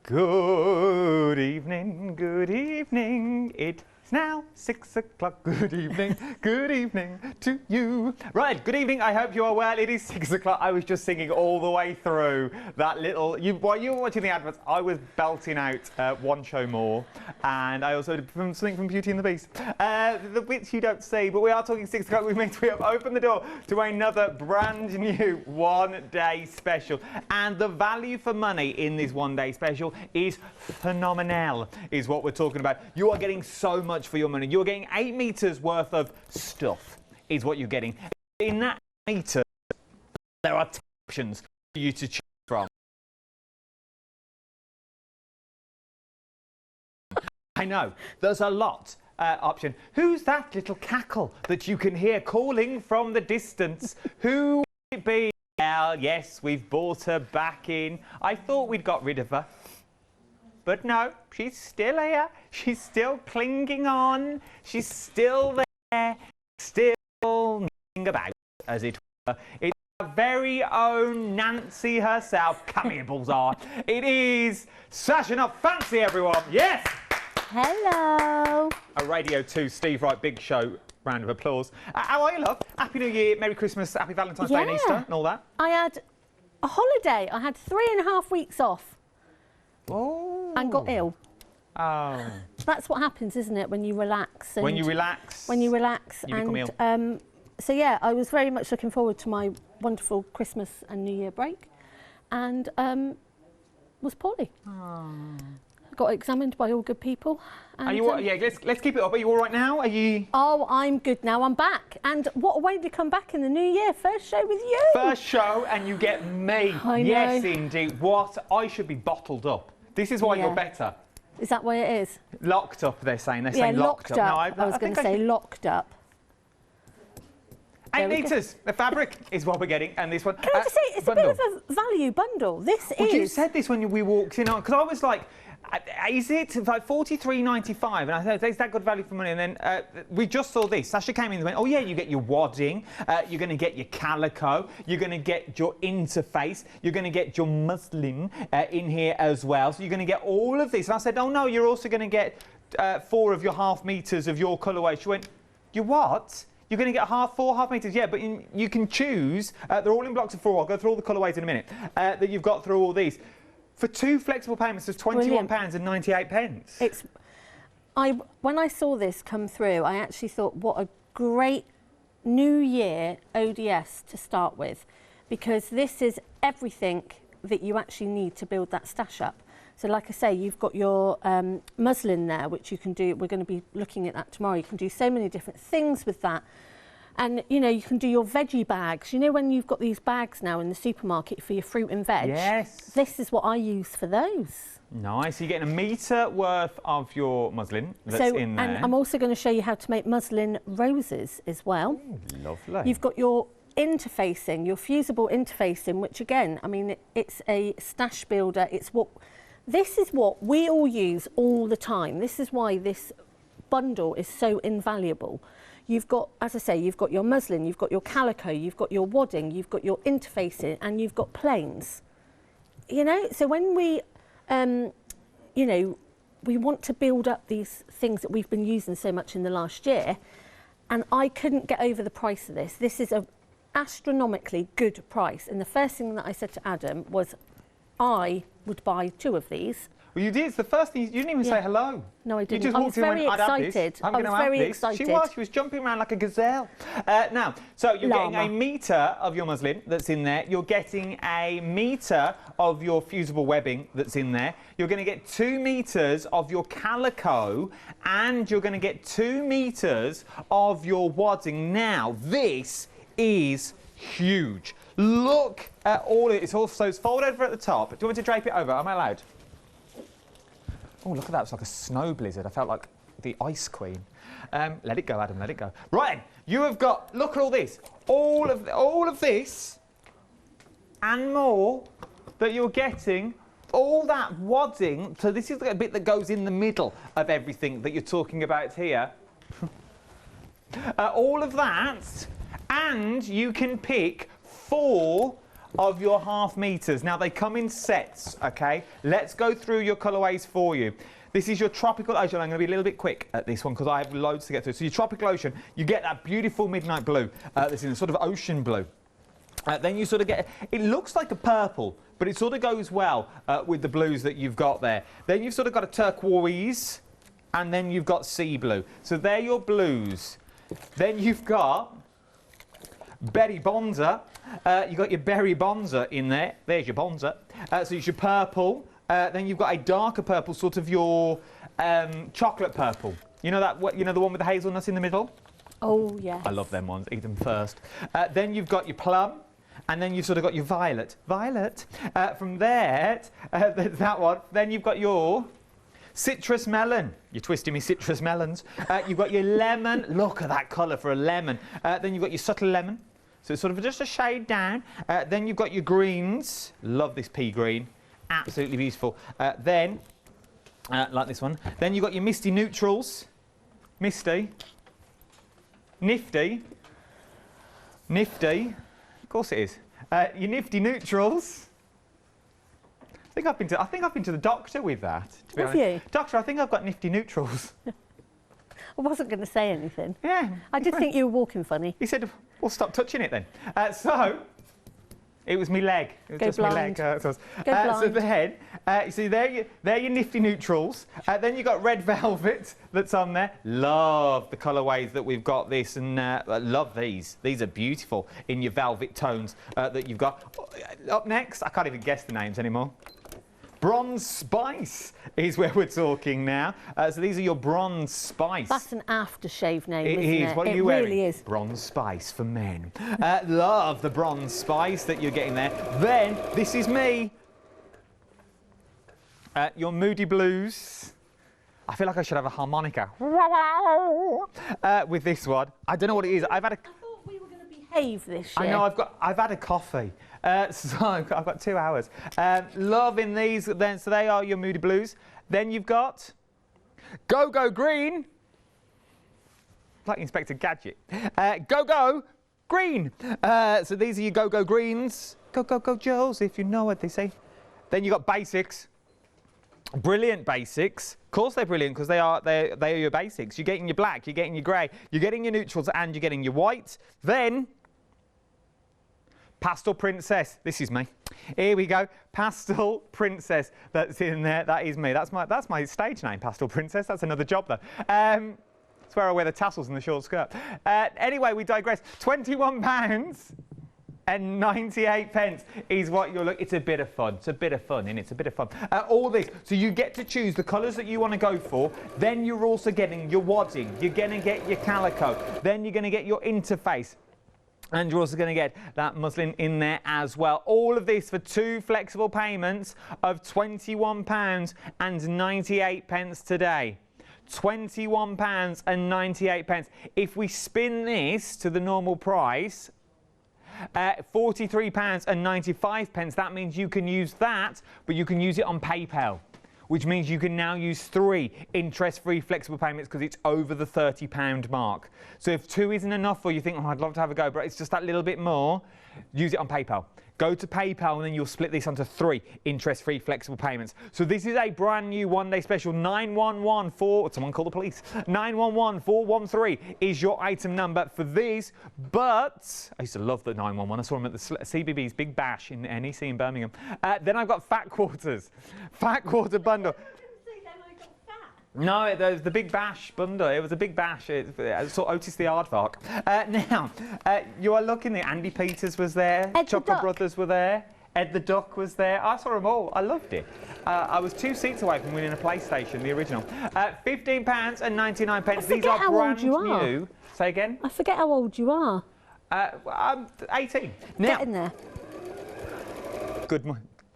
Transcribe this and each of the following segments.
Good evening, good evening. It's now 6 o'clock. Good evening to you. Right, good evening. I hope you are well. It is 6 o'clock. I was just singing all the way through that little. While you were watching the adverts, I was belting out One Show More, and I also did something from Beauty and the Beast. The bits you don't see, but we are talking 6 o'clock. We have opened the door to another brand new one-day special, and the value for money in this one-day special is phenomenal. Is what we're talking about. You are getting so much for your money. You're getting 8 meters worth of stuff is what you're getting. In that meter, there are 10 options for you to choose from. I know, there's a lot option. Who's that little cackle that you can hear calling from the distance? Who would it be? Well, yes, we've brought her back in. I thought we'd got rid of her. But no, she's still here. She's still clinging on. She's still there. Still moving about, as it were. It's our very own Nancy herself. Come here, Bullseye. It is Sasha Not Fancy, everyone. Yes! Hello. A Radio 2 Steve Wright Big Show. Round of applause. How are you, love? Happy New Year, Merry Christmas, Happy Valentine's Day and Easter and all that. I had a holiday. I had 3.5 weeks off. Oh. And got ill. Oh. That's what happens, isn't it, when you relax? When you relax. When you relax. You become ill. So yeah, I was very much looking forward to my wonderful Christmas and New Year break, and was poorly. Oh. Got examined by all good people. And, are you? Yeah, let's keep it up. Are you all right now? Are you? Oh, I'm good now. I'm back. And what a way to come back in the new year. First show with you. First show, and you get me. I know. Yes, indeed. What? I should be bottled up. This is why you're better. Is that why it is? Locked up, they're saying. They're yeah, saying locked up. No, I was going to say locked up. 8 meters. The fabric is what we're getting, and this one. Can I just say, it's bundle. A bit of a value bundle. This is. You said this when we walked in, because I was like, is it like $43.95? And I said, is that good value for money? And then we just saw this. Sasha came in and went, oh yeah, you get your wadding, you're going to get your calico, you're going to get your interface, you're going to get your muslin in here as well. So you're going to get all of this. And I said, oh no, you're also going to get 4 of your half meters of your colourway. She went, you what? You're going to get 4 half meters, yeah, but you can choose. They're all in blocks of 4. I'll go through all the colourways in a minute. That you've got through all these. For 2 flexible payments, there's £21.98. When I saw this come through, I actually thought, what a great New Year ODS to start with, because this is everything that you actually need to build that stash up. So like I say, you've got your muslin there, which you can do. We're going to be looking at that tomorrow. You can do so many different things with that. And, you know, you can do your veggie bags. You know when you've got these bags now in the supermarket for your fruit and veg? Yes. This is what I use for those. Nice. You're getting a metre worth of your muslin that's in there. And I'm also going to show you how to make muslin roses as well. Ooh, lovely. You've got your interfacing, your fusible interfacing, which again, I mean, it's a stash builder. This is what we all use all the time. This is why this bundle is so invaluable. You've got, as I say, you've got your muslin, you've got your calico, you've got your wadding, you've got your interfacing, and you've got plains. You know, so when we, you know, we want to build up these things that we've been using so much in the last year, and I couldn't get over the price of this. This is an astronomically good price. And the first thing that I said to Adam was, I would buy 2 of these. Well, you did. It's the first thing. You didn't even say hello. No, I didn't. You just walked in and went, I'd have this. I was very excited. She was jumping around like a gazelle. Now, so you're getting a metre of your muslin that's in there. You're getting a metre of your fusible webbing that's in there. You're going to get 2 meters of your calico, and you're going to get 2 meters of your wadding. Now, this is huge. Look at all of it. It's also folded over at the top. Do you want me to drape it over? Am I allowed? Oh, look at that. It's like a snow blizzard. I felt like the Ice Queen. Let it go, Adam. Let it go. Right. You have got, look at all this. All of this and more that you're getting. All that wadding. So this is the bit that goes in the middle of everything that you're talking about here. All of that. And you can pick 4 of your half meters. Now, they come in sets, okay? Let's go through your colourways for you. This is your tropical ocean. I'm going to be a little bit quick at this one because I have loads to get through. So your tropical ocean, you get that beautiful midnight blue that's in a sort of ocean blue. Then you sort of get, it looks like a purple, but it sort of goes well with the blues that you've got there. Then you've sort of got a turquoise, and then you've got sea blue. So they're your blues. Then you've got berry bonza. You've got your berry bonza in there. There's your bonza. So it's your purple. Then you've got a darker purple, sort of your chocolate purple. You know that? You know the one with the hazelnuts in the middle? Oh, yes. I love them ones. Eat them first. Then you've got your plum. And then you've sort of got your violet. Violet. From there, there's that one. Then you've got your citrus melon. You're twisting me citrus melons. You've got your lemon. Look at that colour for a lemon. Then you've got your subtle lemon. So it's sort of just a shade down. Then you've got your greens. Love this pea green. Absolutely beautiful. Then, like this one. Then you've got your misty neutrals. Misty. Nifty. Nifty. Of course it is. Your nifty neutrals. I think I've been to the doctor with that. To be Have honest. you? Doctor, I think I've got nifty neutrals. I wasn't going to say anything. Yeah. I did think you were walking funny. He said, "Well, stop touching it then." So it was me leg. It was Go just blind. my leg. Go So blind. then, see they're your nifty neutrals. Then you've got red velvet that's on there. Love the colourways that we've got this, and love these. These are beautiful in your velvet tones that you've got. Up next, I can't even guess the names anymore. Bronze Spice is where we're talking now. So these are your Bronze Spice. That's an aftershave name, It isn't is. it? What are It you wearing? really is. Bronze Spice for men. Love the Bronze Spice that you're getting there. Then, this is me. Your Moody Blues. I feel like I should have a harmonica with this one. I don't know what it is. I thought we were going to behave this year. I know. I've had a coffee. So I've got 2 hours. Loving these. Then, so they are your Moody Blues. Then you've got Go Go Green. Like Inspector Gadget. Go Go Green. So these are your Go Go Greens. Go Go Go Joes, if you know what they say. Then you've got Basics. Brilliant Basics. Of course they're brilliant because they are your basics. You're getting your black, you're getting your grey, you're getting your neutrals, and you're getting your white. Then Pastel Princess. This is me. Here we go. Pastel Princess. That's in there. That is me. That's my stage name, Pastel Princess. That's another job though. It's where I wear the tassels and the short skirt. Anyway, we digress. £21.98 is what you're looking. It's a bit of fun. It's a bit of fun, isn't it? It's a bit of fun. All this. So you get to choose the colours that you want to go for. Then you're also getting your wadding. You're going to get your calico. Then you're going to get your interface. And you're also going to get that muslin in there as well. All of this for 2 flexible payments of £21.98 today. £21.98. If we spin this to the normal price, £43.95, that means you can use that, but you can use it on PayPal, which means you can now use 3 interest-free flexible payments because it's over the £30 mark. So if 2 isn't enough, or you think, oh, I'd love to have a go, but it's just that little bit more, use it on PayPal. Go to PayPal and then you'll split this onto 3 interest-free flexible payments. So this is a brand new one-day special. 9114, someone call the police. 911413 is your item number for these. But I used to love the 911. I saw them at the CBB's Big Bash in NEC in Birmingham. Then I've got Fat Quarters. Fat Quarter bundle. No, there was the Big Bash bundle. It was a Big Bash. I saw Otis the Aardvark. Now, you are looking at Andy Peters was there. Chocolate Brothers were there. Ed the Duck was there. I saw them all. I loved it. I was 2 seats away from winning a PlayStation, the original. £15.99. These are brand new. Say again? I forget how old you are. I'm 18. Now, Get in there.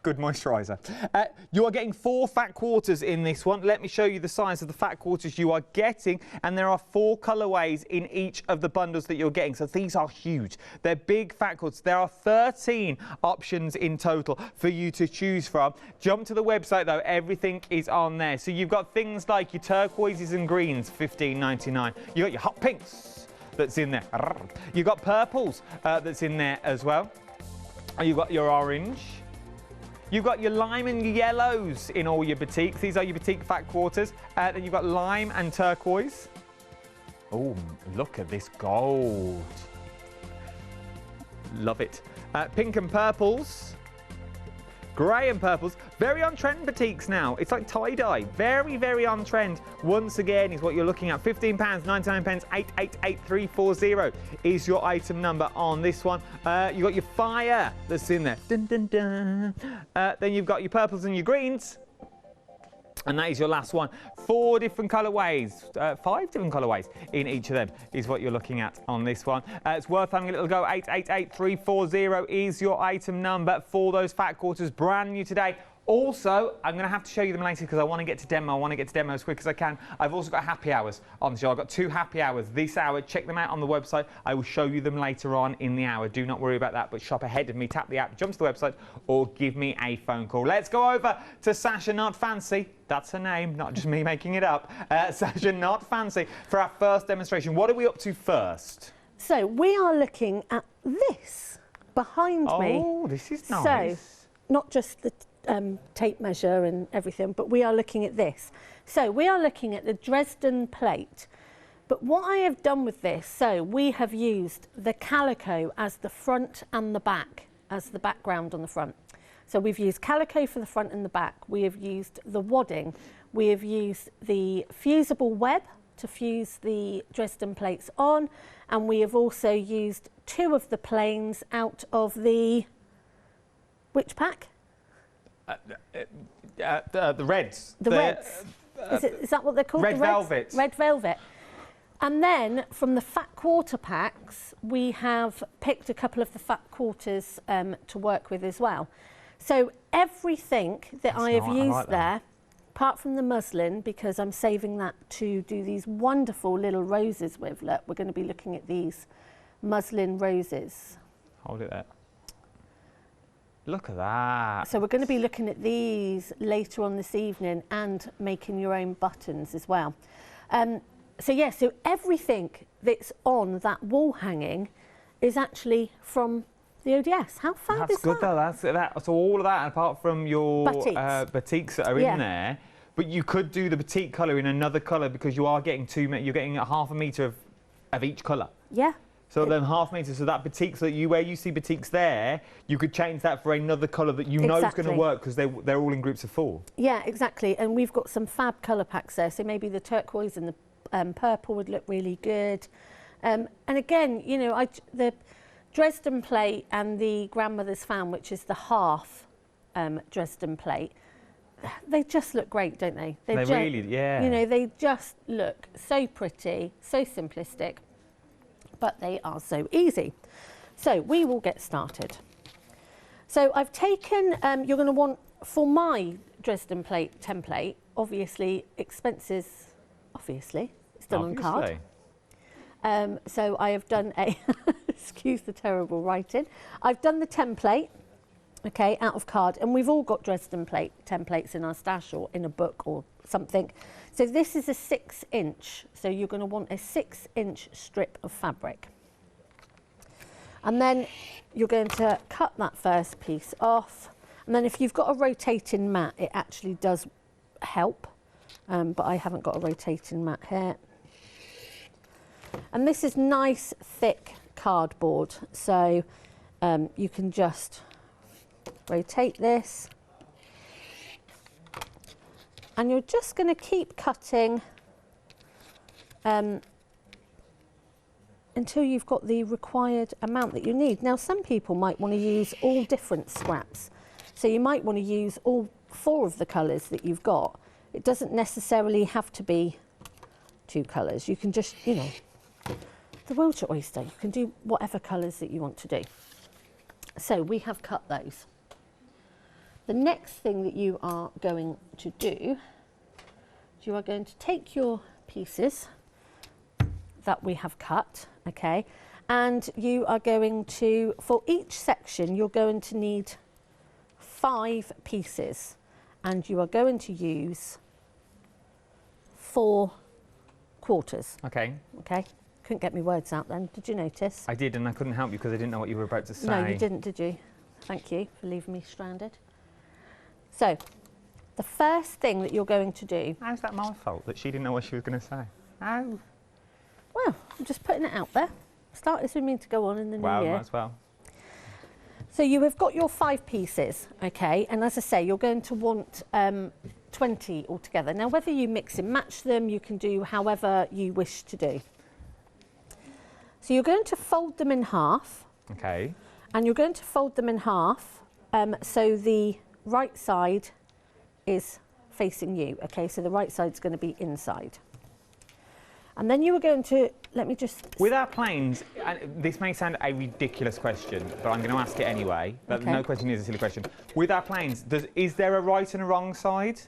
Good moisturiser. You are getting 4 fat quarters in this one. Let me show you the size of the fat quarters you are getting. And there are 4 colourways in each of the bundles that you're getting. So these are huge. They're big fat quarters. There are 13 options in total for you to choose from. Jump to the website though. Everything is on there. So you've got things like your turquoises and greens, $15.99. You've got your hot pinks that's in there. You've got purples that's in there as well. You've got your orange. You've got your lime and yellows in all your batiks. These are your batik fat quarters. Then you've got lime and turquoise. Oh, look at this gold. Love it. Pink and purples. Grey and purples. Very on trend batiks now. It's like tie-dye. Very, very on trend. Once again is what you're looking at. £15, 99 pence, 888340 is your item number on this one. You've got your fire that's in there. Dun, dun, dun. Then you've got your purples and your greens. And that is your last one. 4 different colourways, 5 different colourways in each of them is what you're looking at on this one. It's worth having a little go. 888340 is your item number for those fat quarters, brand new today. Also, I'm going to have to show you them later because I want to get to demo. I want to get to demo as quick as I can. I've also got happy hours on the show. I've got 2 happy hours this hour. Check them out on the website. I will show you them later on in the hour. Do not worry about that, but shop ahead of me. Tap the app, jump to the website, or give me a phone call. Let's go over to Sasha Not Fancy. That's her name, not just me making it up. Sasha Not Fancy for our first demonstration. What are we up to first? So we are looking at this behind me. Oh, this is nice. So, not just the tape measure and everything, but we are looking at this. So we are looking at the Dresden Plate. But what I have done with this, so we have used the calico as the front and the back, as the background on the front. So we've used calico for the front and the back. We have used the wadding. We have used the fusible web to fuse the Dresden plates on. And we have also used 2 of the planes out of the, which pack? The reds. The reds. Is that what they're called? Red velvet. Red velvet. And then from the fat quarter packs, we have picked a couple of the fat quarters to work with as well. So everything that I have used there, apart from the muslin, because I'm saving that to do these wonderful little roses with. Look, we're going to be looking at these muslin roses. Hold it there. Look at that. So we're going to be looking at these later on this evening and making your own buttons as well. So yeah, so everything that's on that wall hanging is actually from the ODS. How fab is that? That's good though. So all of that, apart from your batiks that are in there, but you could do the batik colour in another colour because you are getting you're getting a half a metre of each colour. Yeah. So then half metre, so that batik, so where you see batiks there, you could change that for another colour that you know is going to work because they're all in groups of 4. Yeah, exactly. And we've got some fab colour packs there. So maybe the turquoise and the purple would look really good. And again, you know, the Dresden Plate and the Grandmother's Fan, which is the half Dresden Plate, they just look great, don't they? They really, yeah. You know, they just look so pretty, so simplistic, but they are so easy. So we will get started. So I've taken, you're going to want, for my Dresden Plate template, obviously expenses, obviously, still on card. So I have done a, excuse the terrible writing, I've done the template, okay, out of card, and we've all got Dresden Plate templates in our stash or in a book or something. So this is a 6-inch, so you're going to want a 6-inch strip of fabric. And then you're going to cut that first piece off, and then if you've got a rotating mat, it actually does help, but I haven't got a rotating mat here. And this is nice thick cardboard, so you can just rotate this, and you're just going to keep cutting until you've got the required amount that you need. Now, some people might want to use all different scraps, so you might want to use all 4 of the colours that you've got. It doesn't necessarily have to be 2 colours. You can just, you know, the Wiltshire oyster, you can do whatever colours that you want to do. So we have cut those. The next thing that you are going to do, you are going to take your pieces that we have cut, okay, and you are going to, for each section, you're going to need 5 pieces, and you are going to use 4 quarters. Okay. Okay. Couldn't get my words out then. Did you notice? I did, and I couldn't help you because I didn't know what you were about to say. No, you didn't, did you? Thank you for leaving me stranded. So, the first thing that you're going to do... How's that my fault that she didn't know what she was going to say? How? Well, I'm just putting it out there. Start this with me to go on in the new year. Might as well. So you have got your 5 pieces, okay? And as I say, you're going to want 20 altogether. Now, whether you mix and match them, you can do however you wish to do. So you're going to fold them in half. Okay. And you're going to fold them in half so the right side is facing you, okay? So the right side's going to be inside. And then you are going to, let me just... With our planes, this may sound a ridiculous question, but I'm going to ask it anyway. But Okay. no question is a silly question. With our planes, is there a right and a wrong side?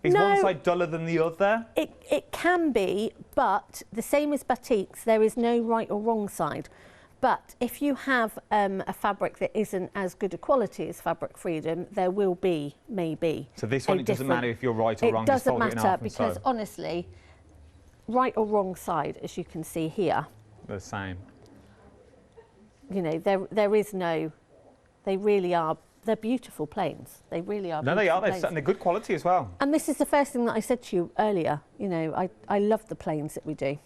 Is No. one side duller than the other? It can be, but the same as batiks, there is no right or wrong side. But if you have a fabric that isn't as good a quality as Fabric Freedom, there will be, maybe. So this one, it doesn't matter if you're right or wrong. It doesn't just fold it in matter half and because sew. honestly, right or wrong side, as you can see here, The same. you know, there is no, they really are, they're beautiful planes. They really are. No, they are. beautiful planes. They're good quality as well. And this is the first thing that I said to you earlier. You know, I love the planes that we do.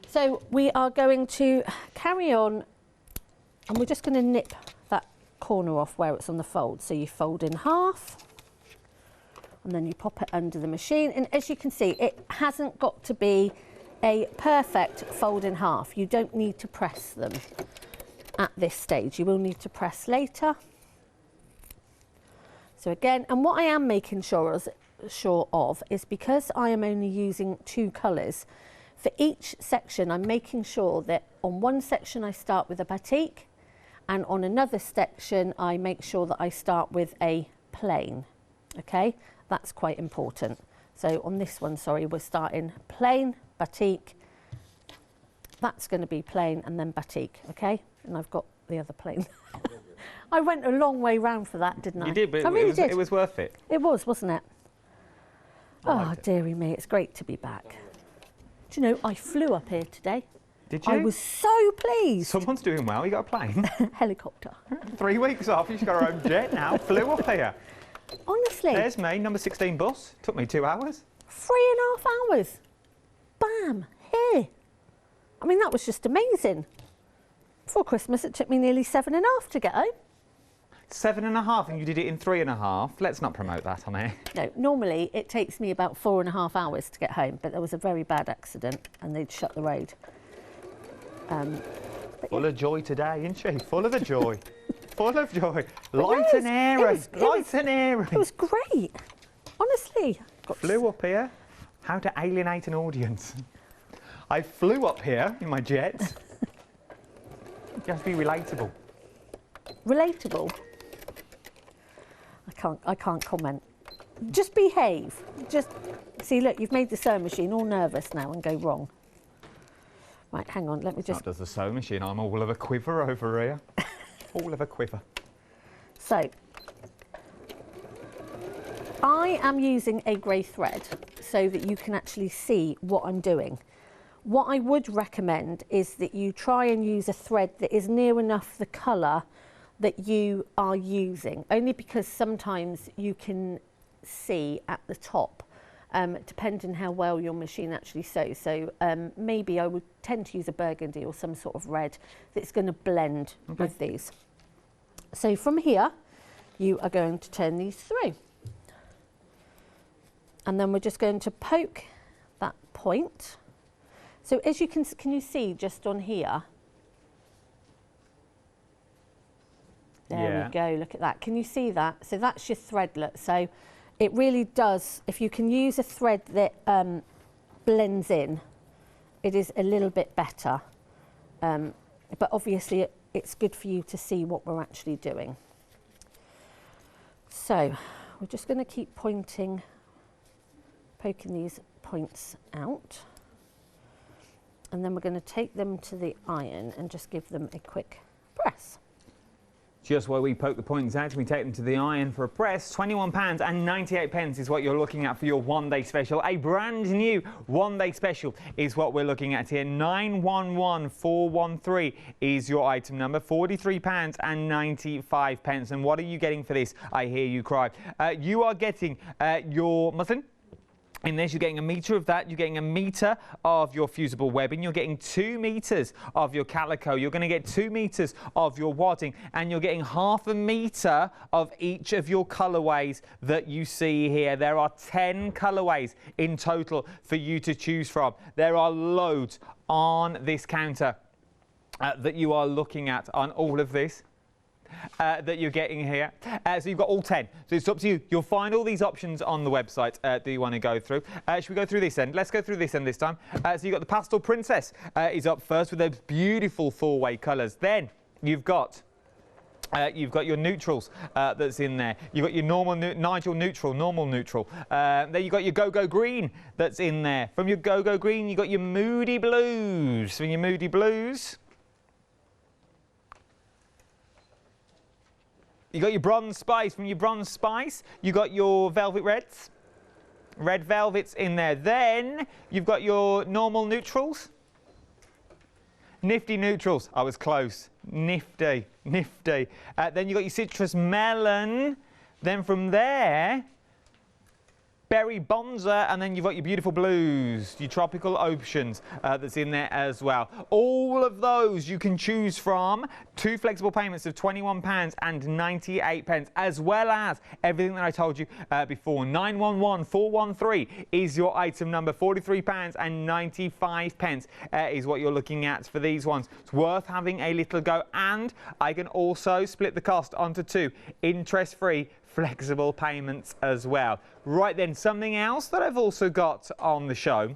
So we are going to carry on, and we're just going to nip that corner off where it's on the fold. So you fold in half, and then you pop it under the machine. And as you can see, it hasn't got to be a perfect fold in half. You don't need to press them at this stage. You will need to press later. So again, and what I am making sure of is because I am only using 2 colours, for each section I'm making sure that on one section I start with a batik, and on another section I make sure that I start with a plain. Okay, that's quite important. So on this one, sorry, we're starting plain, batik, that's going to be plain, and then batik, okay? And I've got the other plain. I went a long way round for that, didn't I? You did, but I really did. It was worth it. It was, wasn't it? I Oh, liked it. dearie me, it's great to be back. Do you know, I flew up here today. Did you? I was so pleased. Someone's doing well. You got a plane. Helicopter. 3 weeks off. She's got her own jet now. Flew up here. Honestly, There's me, number 16 bus. Took me 2 hours. 3.5 hours. Bam, here. I mean, that was just amazing. Before Christmas, it took me nearly 7.5 to get home. 7.5, and you did it in 3.5. Let's not promote that on here. No, normally it takes me about 4.5 hours to get home, but there was a very bad accident and they'd shut the road. Full of joy today, isn't she? Full of the joy. Full of joy. Light yeah, and airy. Light and airy. It was great. Honestly. Flew up here. How to alienate an audience. I flew up here in my jet. You have to be relatable. Relatable. I can't comment. Just behave. Just see, look, you've made the sewing machine all nervous now and go wrong. Right, hang on, let me just... That does the sewing machine. I'm all of a quiver over here. All of a quiver. So, I am using a grey thread so that you can actually see what I'm doing. What I would recommend is that you try and use a thread that is near enough the colour that you are using, only because sometimes you can see at the top, depending how well your machine actually sews. So maybe I would tend to use a burgundy or some sort of red that's going to blend with these. So from here, you are going to turn these through. And then we're just going to poke that point. So as you can you see just on here? There we go, look at that. Can you see that? So that's your threadlet. So it really does, if you can use a thread that blends in, it is a little bit better. But obviously it's good for you to see what we're actually doing. So we're just going to keep poking these points out. And then we're going to take them to the iron and just give them a quick press. Just where we poke the points out and we take them to the iron for a press. £21.98 is what you're looking at for your one-day special. A brand new one-day special is what we're looking at here. 911413 is your item number. £43.95. And what are you getting for this? I hear you cry. You are getting your muslin. In this, you're getting a metre of that, you're getting a metre of your fusible webbing, you're getting 2 metres of your calico, you're going to get 2 metres of your wadding, and you're getting half a metre of each of your colourways that you see here. There are 10 colourways in total for you to choose from. There are loads on this counter that you are looking at on all of this. That you're getting here. So you've got all 10. So it's up to you. You'll find all these options on the website. Do you want to go through? Should we go through this end? Let's go through this end this time. So you've got the Pastel Princess is up first with those beautiful 4-way colours. Then you've got your neutrals that's in there. You've got your normal Nigel neutral, normal neutral. Then you've got your Go-Go Green that's in there. From your Go-Go Green, you've got your Moody Blues. From your Moody Blues, you got your Bronze Spice. From your Bronze Spice, you got your Velvet Reds. Red Velvet's in there. Then you've got your normal neutrals. Nifty neutrals. I was close. Nifty, nifty. Then you've got your Citrus Melon. Then from there, Berry Bonza, and then you've got your beautiful blues, your tropical oceans that's in there as well. All of those you can choose from. 2 flexible payments of £21.98, as well as everything that I told you before. 911413 is your item number. £43.95 is what you're looking at for these ones. It's worth having a little go, and I can also split the cost onto 2 interest-free flexible payments as well. Right then, something else that I've also got on the show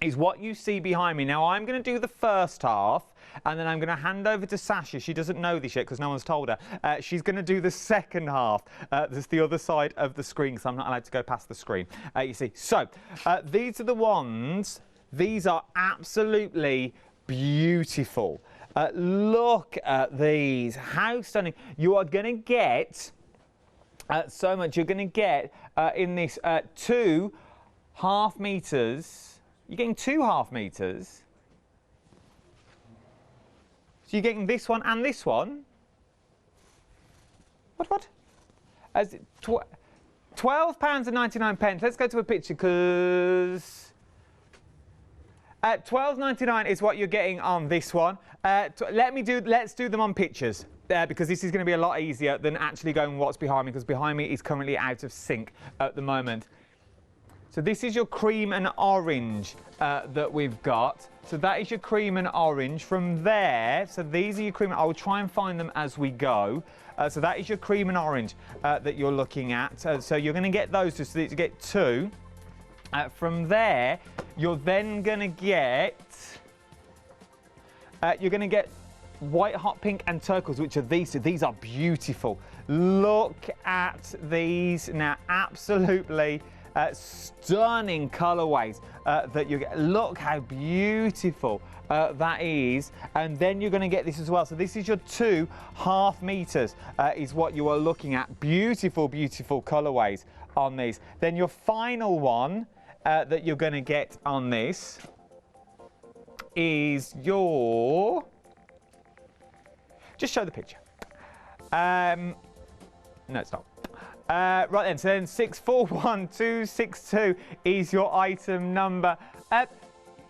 is what you see behind me. Now, I'm going to do the first half, and then I'm going to hand over to Sasha. She doesn't know this yet because no one's told her. She's going to do the second half. That's the other side of the screen, because I'm not allowed to go past the screen, you see. So, these are the ones. These are absolutely beautiful. Look at these. How stunning. You are going to get so much. You're going to get in this 2 half meters. You're getting 2 half meters. So you're getting this one and this one. What? As £12.99. Let's go to a picture, because £12.99 is what you're getting on this one. Let's do them on pictures. Because this is going to be a lot easier than actually going what's behind me, because behind me is currently out of sync at the moment. So this is your cream and orange that we've got. So that is your cream and orange. From there, so these are your cream. I will try and find them as we go. So that is your cream and orange that you're looking at. So you're going to get those just so that you get 2. From there, you're then going to get white, hot pink and turquoise, which are these two. These are beautiful. Look at these now. Absolutely stunning colourways that you get. Look how beautiful that is. And then you're going to get this as well. So this is your 2 half meters is what you are looking at. Beautiful, beautiful colourways on these. Then your final one that you're going to get on this is your... Just show the picture. No, it's not. Right then, so then 641262 is your item number.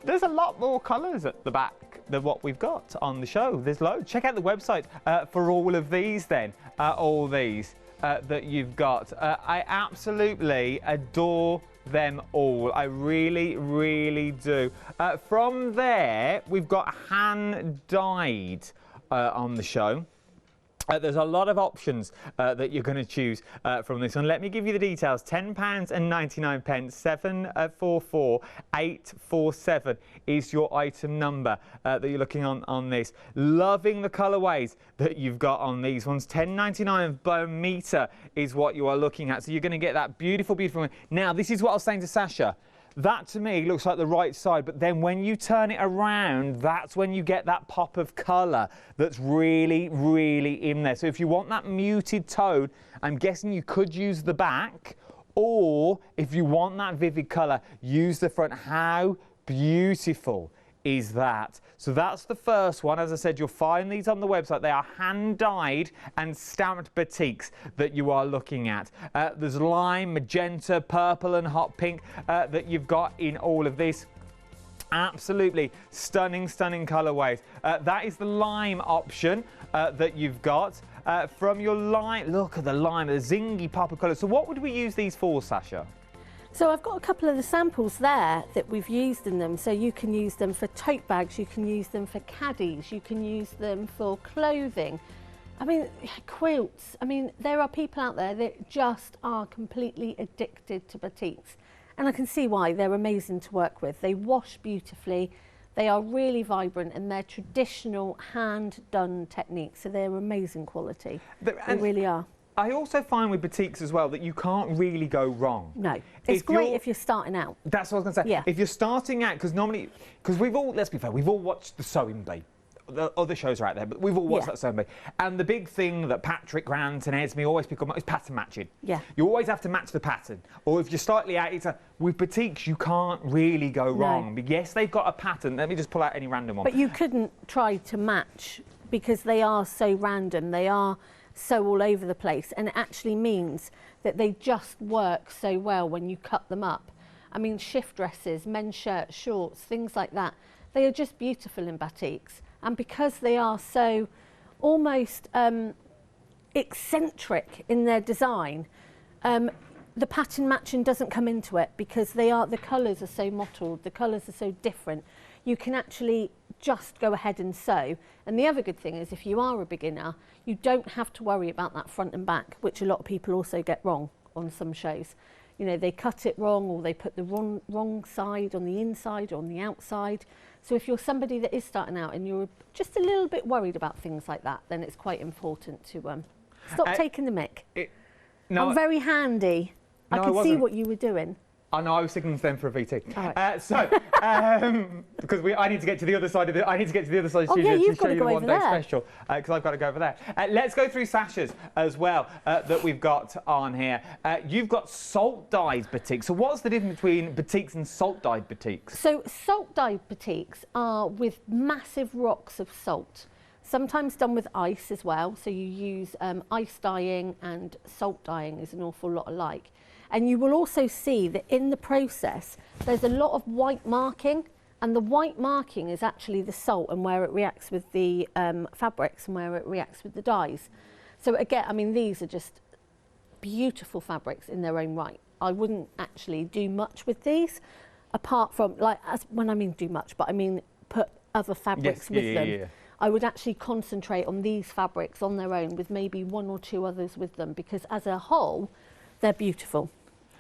There's a lot more colours at the back than what we've got on the show. There's loads. Check out the website for all of these then, all these that you've got. I absolutely adore them all. I really, really do. From there, we've got hand-dyed on the show. There's a lot of options that you're going to choose from this one. Let me give you the details. £10.99, 744847 is your item number that you're looking on this. Loving the colourways that you've got on these ones. £10.99 per metre is what you are looking at. So you're going to get that beautiful, beautiful one. Now, this is what I was saying to Sasha. that to me looks like the right side, but then when you turn it around, that's when you get that pop of colour that's really, really in there. So if you want that muted tone, I'm guessing you could use the back, or if you want that vivid colour, use the front. How beautiful is that? So that's the first one. As I said, you'll find these on the website. They are hand-dyed and stamped batiks that you are looking at. There's lime, magenta, purple and hot pink that you've got in all of this. Absolutely stunning, stunning colourways. That is the lime option that you've got. From your lime, look at the lime, the zingy pop of colour. So what would we use these for, Sasha? So I've got a couple of the samples there that we've used in them. So you can use them for tote bags, you can use them for caddies, you can use them for clothing. I mean, quilts. I mean, there are people out there that just are completely addicted to batiks. And I can see why. They're amazing to work with. They wash beautifully. They are really vibrant and they're traditional hand-done techniques. So they're amazing quality. They really are. I also find with batiks as well that you can't really go wrong. No, it's great if you're starting out. That's what I was going to say. Yeah. If you're starting out, because normally, because we've all, let's be fair, we've all watched the Sewing Bee. The other shows are out there, but we've all watched that Sewing Bee. And the big thing that Patrick, Grant and Esme always pick up is pattern matching. Yeah. You always have to match the pattern. Or if you're slightly out, with batiks, you can't really go wrong. But yes, they've got a pattern. Let me just pull out any random one. But you couldn't try to match because they are so random. They are so all over the place, and it actually means that they just work so well when you cut them up. I mean, shift dresses, men's shirts, shorts, things like that, they are just beautiful in batiks. And because they are so almost eccentric in their design, the pattern matching doesn't come into it because the colours are so mottled, the colours are so different. You can actually just go ahead and sew. And the other good thing is if you are a beginner, you don't have to worry about that front and back, which a lot of people also get wrong on some shows. You know, they cut it wrong or they put the wrong side on the inside or on the outside. So if you're somebody that is starting out and you're just a little bit worried about things like that, then it's quite important to stop taking the mick. I'm very handy. I could see what you were doing. I know, I was signaling them for a VT. Right. Because I need to get to the other side of the studio you've to show you the one day there. special, because I've got to go over there. Let's go through Sasha's as well that we've got on here. You've got salt-dyed batiks. So what's the difference between batiks and salt-dyed batiks? So salt-dyed batiks are with massive rocks of salt. Sometimes done with ice as well. So you use ice dyeing and salt dyeing is an awful lot alike. And you will also see that in the process, there's a lot of white marking, and the white marking is actually the salt and where it reacts with the fabrics and where it reacts with the dyes. So again, I mean, these are just beautiful fabrics in their own right. I wouldn't actually do much with these, apart from, like, when I mean do much, but I mean put other fabrics with them. Yeah. I would actually concentrate on these fabrics on their own with maybe one or two others with them, because as a whole, they're beautiful.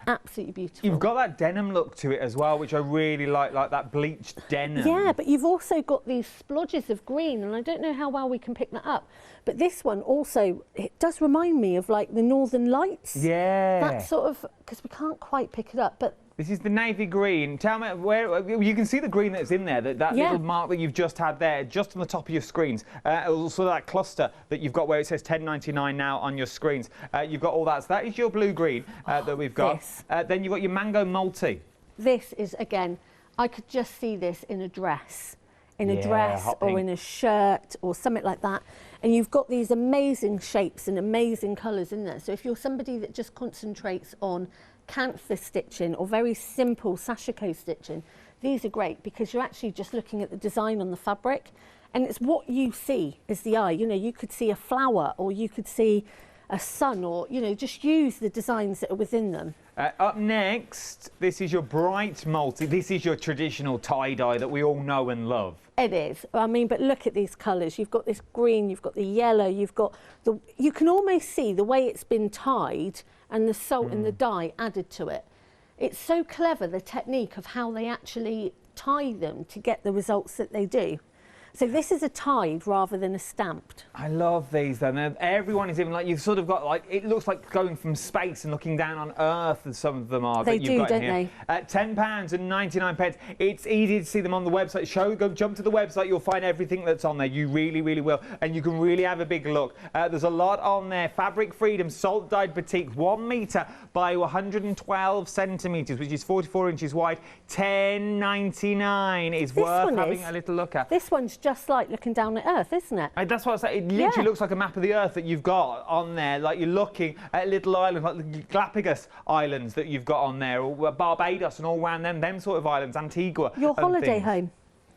Absolutely beautiful. You've got that denim look to it as well, which I really like that bleached denim. Yeah, but you've also got these splodges of green, and I don't know how well we can pick that up. But this one also, it does remind me of like the Northern Lights. Yeah. That sort of, because we can't quite pick it up, but this is the navy green. Tell me where you can see the green that's in there. That little mark that you've just had there, just on the top of your screens. Also that cluster that you've got where it says $10.99 now on your screens. You've got all that. So that is your blue-green that we've got. Then you've got your mango multi. This is, again, I could just see this in a dress. In a dress or in a shirt or something like that. And you've got these amazing shapes and amazing colours in there. So if you're somebody that just concentrates on canthus stitching or very simple sashiko stitching, these are great because you're actually just looking at the design on the fabric, and it's what you see as the eye. You know, you could see a flower or you could see a sun, or, you know, just use the designs that are within them. Up next, this is your bright multi. This is your traditional tie-dye that we all know and love. It is. I mean, but look at these colours. You've got this green, you've got the yellow, you've got the... You can almost see the way it's been tied and the salt and the dye added to it. It's so clever, the technique of how they actually tie them to get the results that they do. So this is a tied rather than a stamped. I love these though. Now, everyone is even like, you've sort of got like, it looks like going from space and looking down on Earth, as some of them are. They that you've do, got don't in here. they? £10.99. It's easy to see them on the website. Jump to the website, you'll find everything that's on there. You really, really will. And you can really have a big look. There's a lot on there. Fabric Freedom, salt dyed batik, 1 metre by 112 centimetres, which is 44 inches wide. £10.99 is worth having a little look at. This one's just like looking down at Earth, isn't it? That's what I say. It literally looks like a map of the Earth that you've got on there. Like you're looking at little islands, like the Galapagos Islands that you've got on there, or Barbados and all around them sort of islands, Antigua. Your holiday home.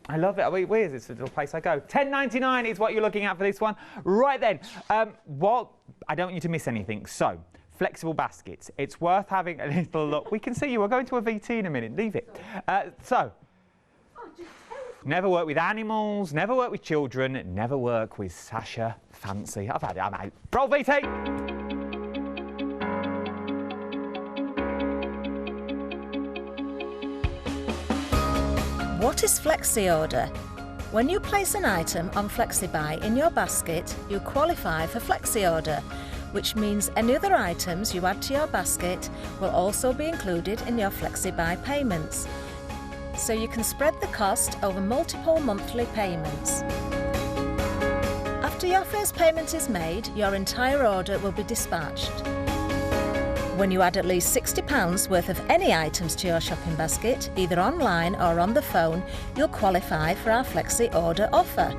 I love it. Where is this little place I go? £10.99 is what you're looking at for this one. Right then, I don't want you to miss anything. So, flexible baskets. It's worth having a little look. We can see you. We're going to a VT in a minute. Leave it. Never work with animals, never work with children, never work with Sasha Fancy. I've had it, I'm out. Roll VT! What is Flexi order? When you place an item on FlexiBuy in your basket, you qualify for Flexi order, which means any other items you add to your basket will also be included in your FlexiBuy payments. So you can spread the cost over multiple monthly payments. After your first payment is made, your entire order will be dispatched. When you add at least £60 worth of any items to your shopping basket, either online or on the phone, you'll qualify for our Flexi order offer.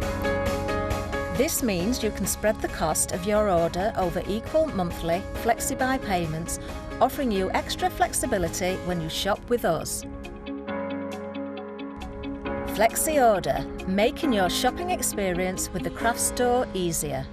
This means you can spread the cost of your order over equal monthly FlexiBuy payments, offering you extra flexibility when you shop with us. Flexi order, making your shopping experience with the craft store easier.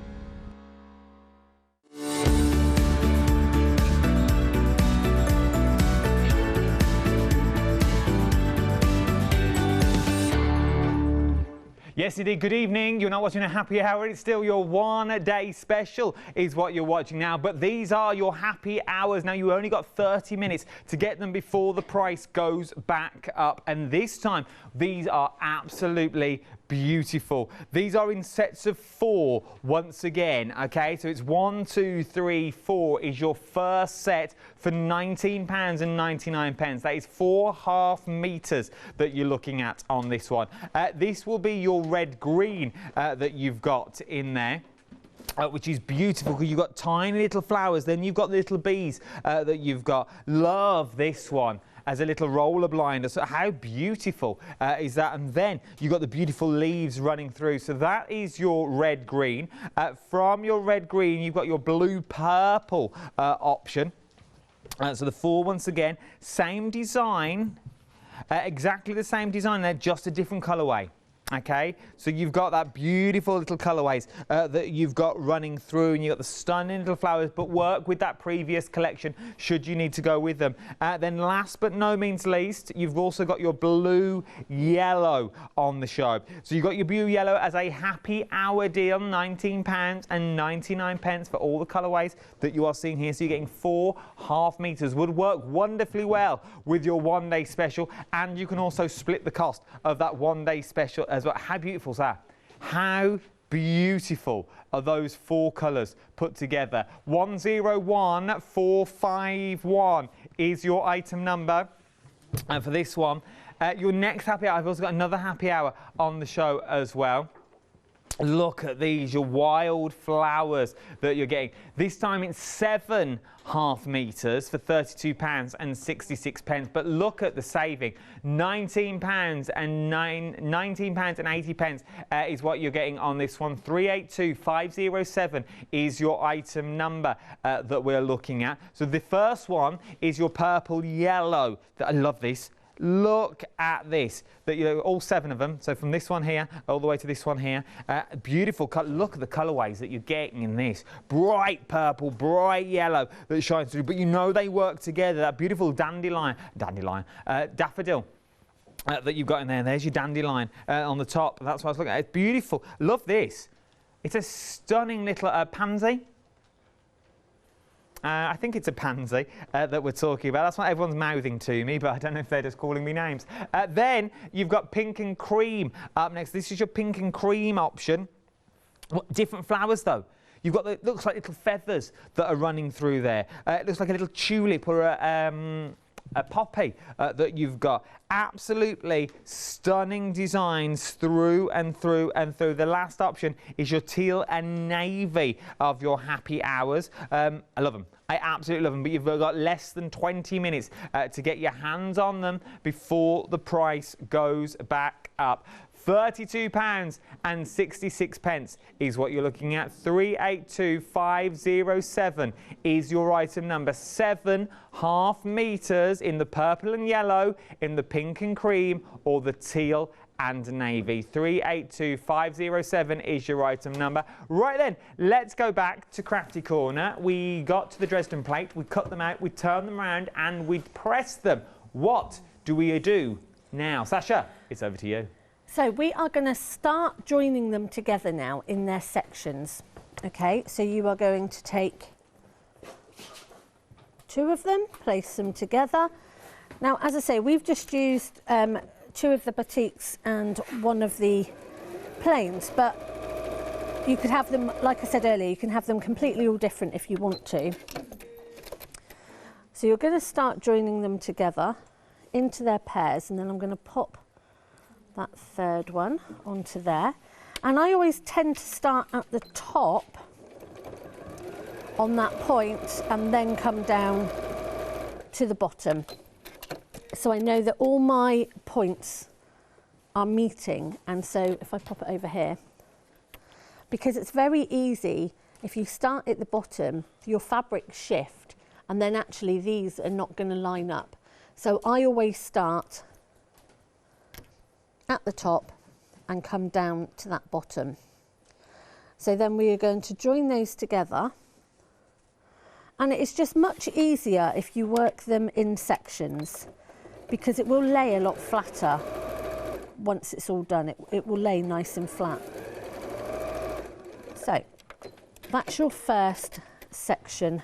Yes, indeed. Good evening. You're not watching a happy hour. It's still your one-day special is what you're watching now. But these are your happy hours. Now, you only got 30 minutes to get them before the price goes back up. And this time, these are absolutely beautiful. These are in sets of 4 once again, okay? So it's 1, 2, 3, 4 is your first set for £19.99. That is 4.5 metres that you're looking at on this one. This will be your red-green that you've got in there. Which is beautiful because you've got tiny little flowers, then you've got the little bees that you've got. Love this one as a little roller blinder. So how beautiful is that? And then you've got the beautiful leaves running through. So that is your red-green. From your red-green, you've got your blue-purple option. So the 4, once again, same design, exactly the same design, they're just a different colourway. Okay, so you've got that beautiful little colourways that you've got running through, and you've got the stunning little flowers, but work with that previous collection should you need to go with them. Then last but no means least, you've also got your blue yellow on the show. So you've got your blue yellow as a happy hour deal, £19.99 for all the colourways that you are seeing here. So you're getting 4.5 metres. Would work wonderfully well with your one-day special, and you can also split the cost of that one-day special as well. How beautiful is that? How beautiful are those 4 colours put together? 101451 is your item number. And for this one, your next happy hour, I've also got another happy hour on the show as well. Look at these, your wild flowers that you're getting. This time it's 7.5 metres for £32.66. But look at the saving. £19.80 is what you're getting on this one. 382507 is your item number that we're looking at. So the first one is your purple yellow. I love this. Look at this, all 7 of them. So from this one here all the way to this one here, beautiful color. Look at the colorways that you're getting in this. Bright purple, bright yellow that shines through, but you know they work together. That beautiful daffodil that you've got in there. There's your dandelion on the top. That's what I was looking at. It's beautiful. Love this. It's a stunning little pansy. I think it's a pansy that we're talking about. That's what everyone's mouthing to me, but I don't know if they're just calling me names. Then you've got pink and cream up next. This is your pink and cream option. Different flowers, though. You've got the, looks like little feathers that are running through there. It looks like a little tulip or a poppy that you've got. Absolutely stunning designs through and through and through. The last option is your teal and navy of your happy hours. I love them. I absolutely love them, but you've got less than 20 minutes to get your hands on them before the price goes back up. £32.66 is what you're looking at. 382507 is your item number. 7.5 meters in the purple and yellow, in the pink and cream, or the teal and navy. 382507 is your item number. Right then, let's go back to Crafty Corner. We got to the Dresden Plate, we cut them out, we turned them around, and we pressed them. What do we do now? Sasha, it's over to you. So we are going to start joining them together now in their sections. Okay, so you are going to take 2 of them, place them together. Now, as I say, we've just used 2 of the batiks and 1 of the plains, but you could have them, like I said earlier, you can have them completely all different if you want to. So you're going to start joining them together into their pairs, and then I'm going to pop that 3rd one onto there. And I always tend to start at the top on that point and then come down to the bottom. So I know that all my points are meeting, and so if I pop it over here, because it's very easy if you start at the bottom, your fabric shift, and then actually these are not going to line up. So I always start at the top and come down to that bottom. So then we are going to join those together, and it's just much easier if you work them in sections, because it will lay a lot flatter once it's all done. It will lay nice and flat. So that's your first section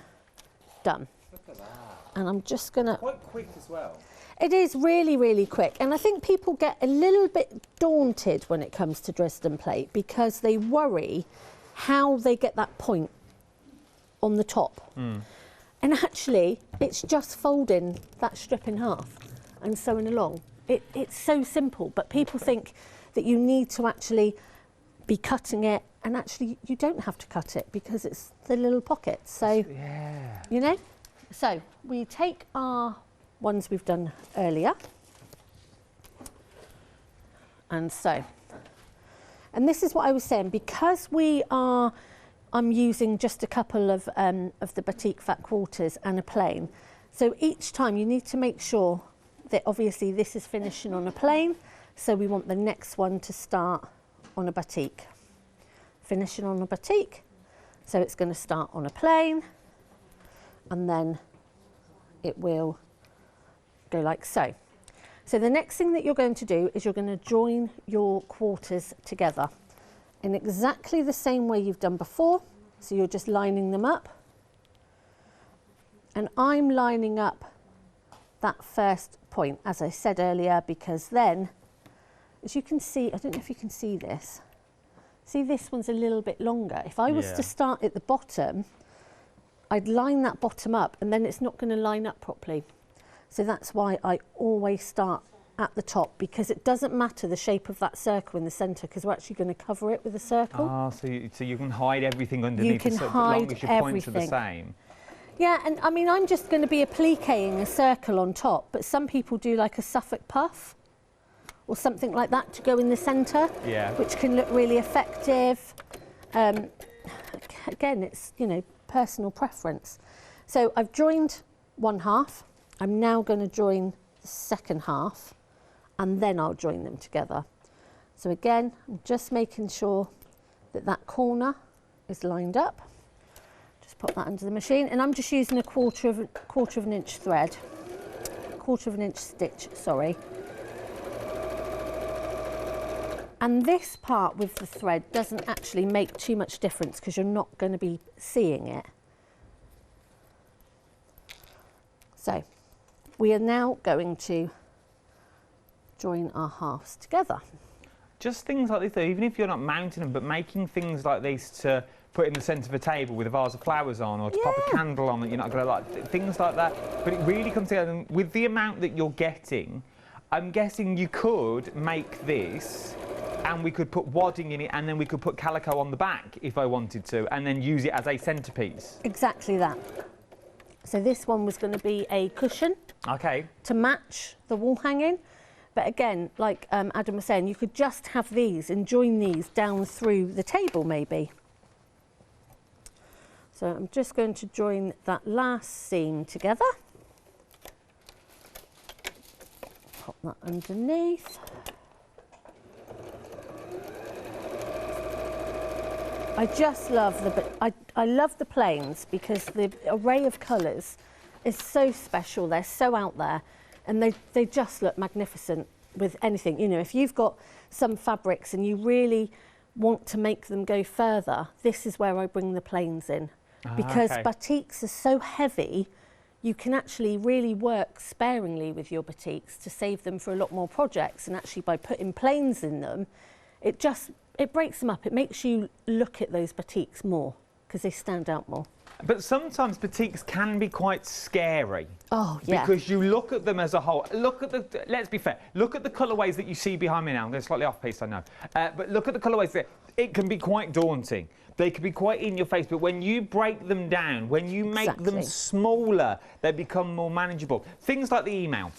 done. Look at that. And I'm just gonna... Quite quick as well. It is really, really quick. And I think people get a little bit daunted when it comes to Dresden Plate because they worry how they get that point on the top. And actually, it's just folding that strip in half and sewing along. It's so simple, but people think that you need to actually be cutting it, and actually you don't have to cut it because it's the little pockets. So, yeah, you know, so we take our ones we've done earlier, and so, and this is what I was saying, because I'm using just a couple of the batik fat quarters and a plain, so each time you need to make sure that obviously this is finishing on a plain, so we want the next one to start on a batik, finishing on a batik, so it's going to start on a plain, and then it will go like so. So the next thing that you're going to do is you're going to join your quarters together in exactly the same way you've done before. So you're just lining them up, and I'm lining up that first point, as I said earlier, because then, as you can see, I don't know if you can see this. See, this one's a little bit longer. If I was to start at the bottom, I'd line that bottom up, and then it's not going to line up properly. So that's why I always start at the top, because it doesn't matter the shape of that circle in the centre, because we're actually going to cover it with a circle. Ah, so you can hide everything underneath, you can as hide long as your points are the same. Yeah, and I mean, I'm just going to be appliquing a circle on top, but some people do like a Suffolk puff or something like that to go in the centre, which can look really effective. Again, it's, you know, personal preference. So I've joined one half. I'm now going to join the second half, and then I'll join them together. So again, I'm just making sure that that corner is lined up. Just pop that under the machine, and I'm just using a quarter of an inch thread, quarter of an inch stitch, sorry. And this part with the thread doesn't actually make too much difference because you're not going to be seeing it. So we are now going to join our halves together. Just things like this, though, even if you're not mounting them, but making things like this to put in the centre of a table with a vase of flowers on, or to pop a candle on that you're not going to like, things like that. But it really comes together. And with the amount that you're getting, I'm guessing you could make this, and we could put wadding in it, and then we could put calico on the back if I wanted to, and then use it as a centrepiece. Exactly that. So this one was going to be a cushion to match the wall hanging. But again, like Adam was saying, you could just have these and join these down through the table maybe. So I'm just going to join that last seam together. Pop that underneath. I just love I love the plains because the array of colours is so special. They're so out there. And they just look magnificent with anything. You know, if you've got some fabrics and you really want to make them go further, this is where I bring the plains in. Because batiks are so heavy, you can actually really work sparingly with your batiks to save them for a lot more projects. And actually by putting plains in them, it breaks them up. It makes you look at those batiks more because they stand out more. But sometimes batiks can be quite scary. Oh, yeah. Because you look at them as a whole. Look at the, let's be fair, look at the colourways that you see behind me now. I'm going slightly off piece, I know. But look at the colourways there. It can be quite daunting. They can be quite in your face, but when you break them down, when you make them smaller, they become more manageable. Things like the email.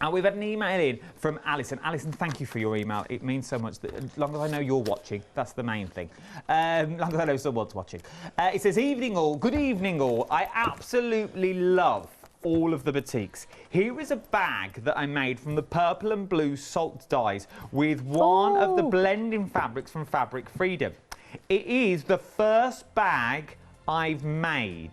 And we've had an email in from Alison. Alison, thank you for your email. It means so much. That, as long as I know you're watching, that's the main thing. As long as I know someone's watching. It says, evening all, good evening all. I absolutely love all of the batiks. Here is a bag that I made from the purple and blue salt dyes with one of the blending fabrics from Fabric Freedom. It is the first bag I've made.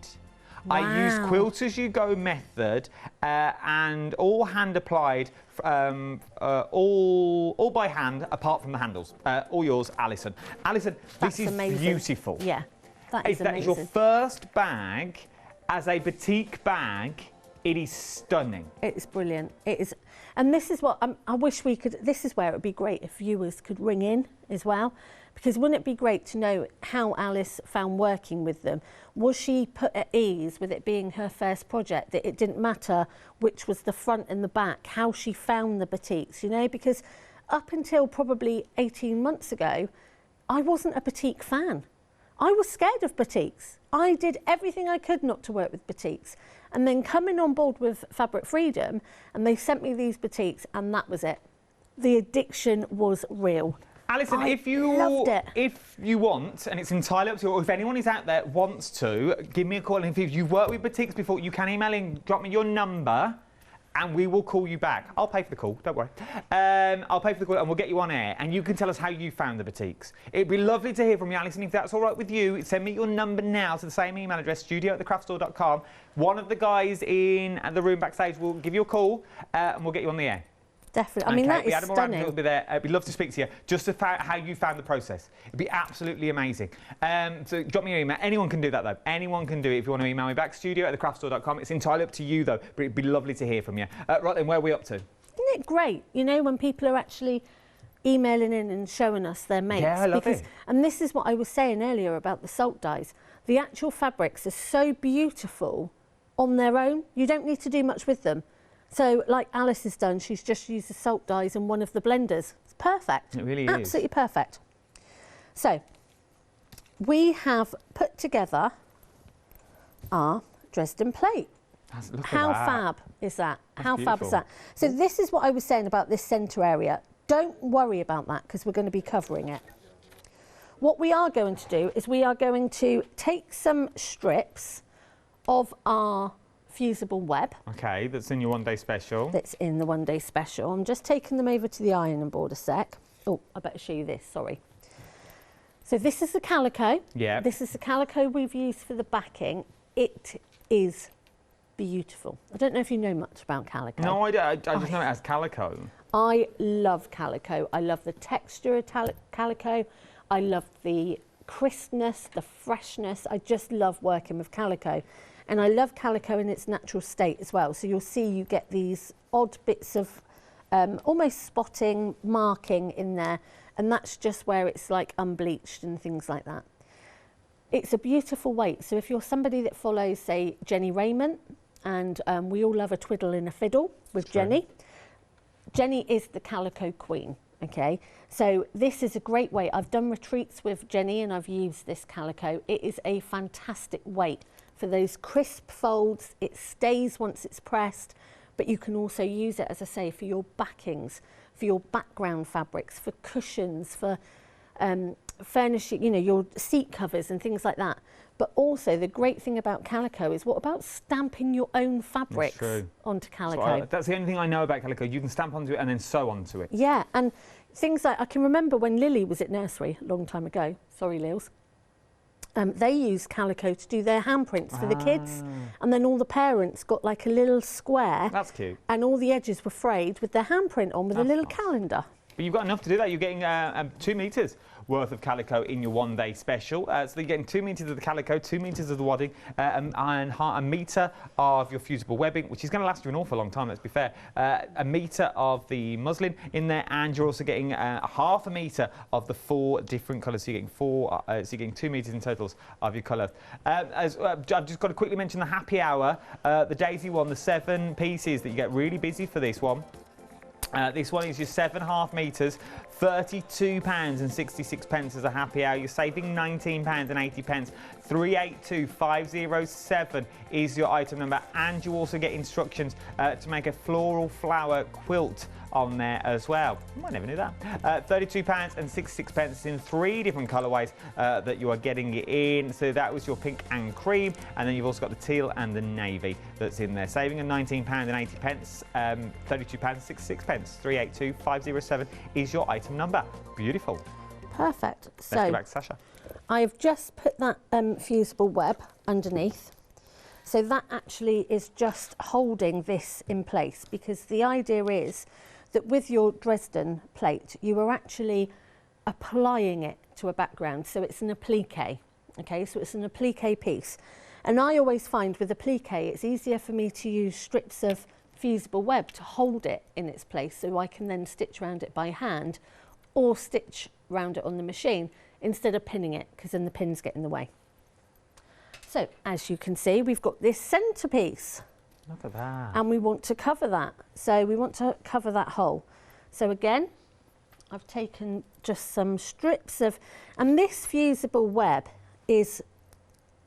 Wow. I use quilt as you go method and all hand applied, all by hand apart from the handles. All yours, Alison. Alison, this is amazing. Beautiful. Yeah, that is amazing. That is your first bag as a batik bag. It is stunning. It's brilliant. It is, and this is what I wish we could. This is where it would be great if viewers could ring in as well. Because wouldn't it be great to know how Alice found working with them? Was she put at ease with it being her first project, that it didn't matter which was the front and the back, how she found the batiks, you know? Because up until probably 18 months ago, I wasn't a batik fan. I was scared of batiks. I did everything I could not to work with batiks. And then coming on board with Fabric Freedom, and they sent me these batiks, and that was it. The addiction was real. Alison, if you want, and it's entirely up to you, or if anyone is out there wants to, give me a call. And if you've worked with batiks before, you can email in, drop me your number, and we will call you back. I'll pay for the call, don't worry. I'll pay for the call, and we'll get you on air, and you can tell us how you found the batiks. It'd be lovely to hear from you, Alison. If that's all right with you, send me your number now to the same email address, studio@thecraftstore.com. One of the guys in the room backstage will give you a call, and we'll get you on the air. Definitely. I mean, that is stunning. Will be there. We'd love to speak to you just about how you found the process. It'd be absolutely amazing. So drop me your email. Anyone can do that, though. Anyone can do it. If you want to email me back, studio@thecraftstore.com. It's entirely up to you, though, but it'd be lovely to hear from you. Right then, where are we up to? Isn't it great, you know, when people are actually emailing in and showing us their makes? Yeah, I love it. And this is what I was saying earlier about the salt dyes. The actual fabrics are so beautiful on their own. You don't need to do much with them. So, like Alice has done, she's just used the salt dyes in one of the blenders. It's perfect. It really is. Absolutely perfect. So, we have put together our Dresden Plate. How fab is that? How fab is that? So this is what I was saying about this centre area. Don't worry about that because we're going to be covering it. What we are going to do is we are going to take some strips of our fusible web. Okay, that's in your one-day special. That's in the one-day special. I'm just taking them over to the ironing board a sec. Oh, I better show you this, sorry. So this is the calico. Yeah. This is the calico we've used for the backing. It is beautiful. I don't know if you know much about calico. No, I don't. I just know it as calico. I love calico. I love the texture of calico. I love the crispness, the freshness. I just love working with calico. And I love calico in its natural state as well. So you'll see you get these odd bits of almost spotting, marking in there. And that's just where it's like unbleached and things like that. It's a beautiful weight. So if you're somebody that follows, say, Jenny Raymond, and we all love a twiddle and a fiddle with Jenny. Jenny is the calico queen, okay? So this is a great weight. I've done retreats with Jenny and I've used this calico. It is a fantastic weight for those crisp folds. It stays once it's pressed, but you can also use it, as I say, for your backings, for your background fabrics, for cushions, for furnishing, you know, your seat covers and things like that. But also the great thing about calico is, what about stamping your own fabrics onto calico? That's the only thing I know about calico. You can stamp onto it and then sew onto it. Yeah, and things like, I can remember when Lily was at nursery a long time ago, sorry Lils, they used calico to do their handprints for the kids, and then all the parents got like a little square. That's cute. And all the edges were frayed with their handprint on with a little calendar. But you've got enough to do that. You're getting 2 metres worth of calico in your one-day special. So you're getting 2 metres of the calico, 2 metres of the wadding, and a metre of your fusible webbing, which is going to last you an awful long time, let's be fair. A metre of the muslin in there, and you're also getting half a metre of the 4 different colours. So you're getting so you're getting 2 metres in totals of your colour. I've just got to quickly mention the happy hour, the Daisy one, the 7 pieces that you get really busy for this one. This one is your 7.5 metres, £32.66 as a happy hour. You're saving £19.80. 382507 is your item number, and you also get instructions to make a floral flower quilt on there as well. I never knew that. £32.66 in 3 different colourways that you are getting it in. So that was your pink and cream, and then you've also got the teal and the navy that's in there. Saving of £19.80, £32.66. 382507 is your item number. Beautiful. Perfect. Let's go back to Sasha. I've just put that fusible web underneath. So that actually is just holding this in place, because the idea is that with your Dresden plate, you are actually applying it to a background. So it's an applique, okay? So it's an applique piece. And I always find with applique, it's easier for me to use strips of fusible web to hold it in its place, so I can then stitch around it by hand or stitch around it on the machine instead of pinning it, because then the pins get in the way. So as you can see, we've got this centerpiece. Look at that. And we want to cover that. So we want to cover that hole. So again, I've taken just some strips of, and this fusible web is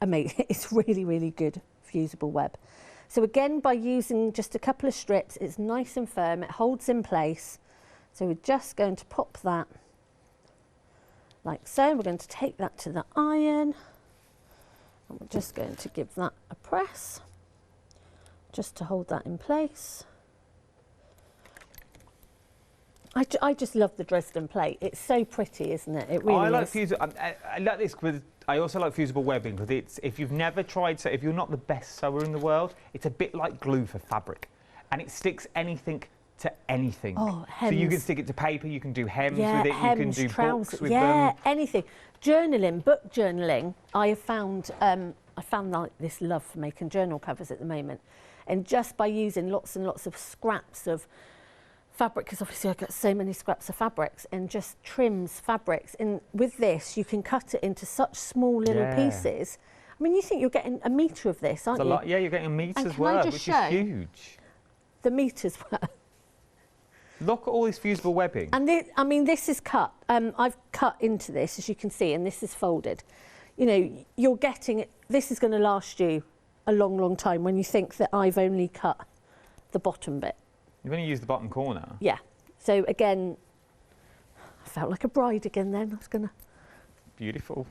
amazing. It's really, really good fusible web. So again, by using just a couple of strips, it's nice and firm, it holds in place. So we're just going to pop that like so. We're going to take that to the iron, and we're just going to give that a press, just to hold that in place. I just love the Dresden plate. It's so pretty, isn't it? It really is. I like this because I also like fusible webbing, because it's, if you've never tried, so if you're not the best sewer in the world, it's a bit like glue for fabric, and it sticks anything to anything. Oh, hems. So you can stick it to paper, you can do hems with it, you can do books with them. Yeah, anything. Journaling, book journaling. I found like this love for making journal covers at the moment, and just by using lots and lots of scraps of fabric, because obviously I've got so many scraps of fabrics, and just trims fabrics. And with this, you can cut it into such small little pieces. I mean, you think you're getting a metre of this, aren't you? Lot, yeah, you're getting a metre's worth, which is huge. The metre's worth. Look at all this fusible webbing. And this, I mean, this is cut. I've cut into this, as you can see, and this is folded. You know, you're getting it. This is going to last you a long, long time when you think that I've only cut the bottom bit. You've only used the bottom corner. Yeah. So again, I felt like a bride again then. I was going to... Beautiful.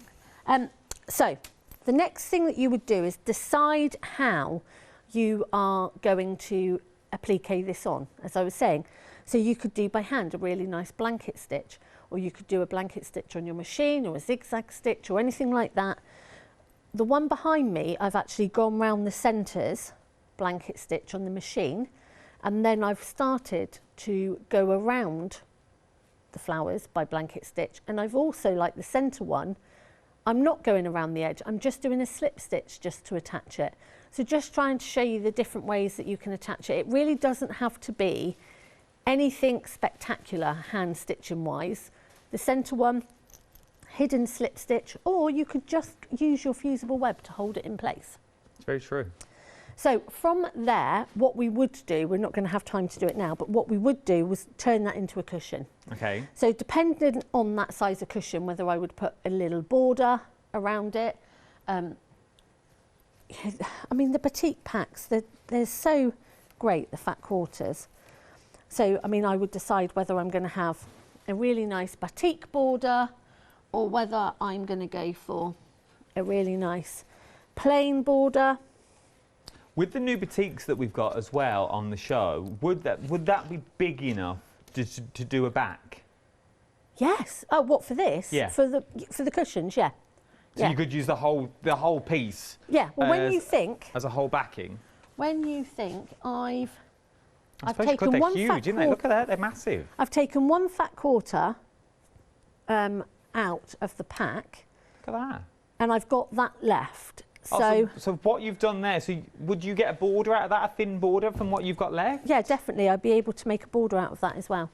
So the next thing that you would do is decide how you are going to applique this on, as I was saying. So you could do by hand a really nice blanket stitch, or you could do a blanket stitch on your machine, or a zigzag stitch, or anything like that. The one behind me, I've actually gone round the centres, blanket stitch on the machine, and then I've started to go around the flowers by blanket stitch. And I've also, like the centre one, I'm not going around the edge, I'm just doing a slip stitch just to attach it. So just trying to show you the different ways that you can attach it. It really doesn't have to be anything spectacular hand stitching wise. The centre one, hidden slip stitch, or you could just use your fusible web to hold it in place. It's very true. So from there, what we would do, we're not going to have time to do it now, but what we would do was turn that into a cushion. Okay. So depending on that size of cushion, whether I would put a little border around it. I mean, the batik packs, they're so great, the fat quarters. So, I mean, I would decide whether I'm going to have a really nice batik border or whether I'm going to go for a really nice plain border. With the new batiks that we've got as well on the show, would that be big enough to do a back? Yes. Oh, what, for this? Yeah. For the cushions, yeah. So yeah. you could use the whole piece. Yeah. Well, when you think as a whole backing. When you think I've taken one huge, fat isn't they? Look at that, they're massive. I've taken one fat quarter out of the pack. Look at that. And I've got that left. So what you've done there, so would you get a border out of that, a thin border from what you've got left? Yeah, definitely. I'd be able to make a border out of that as well.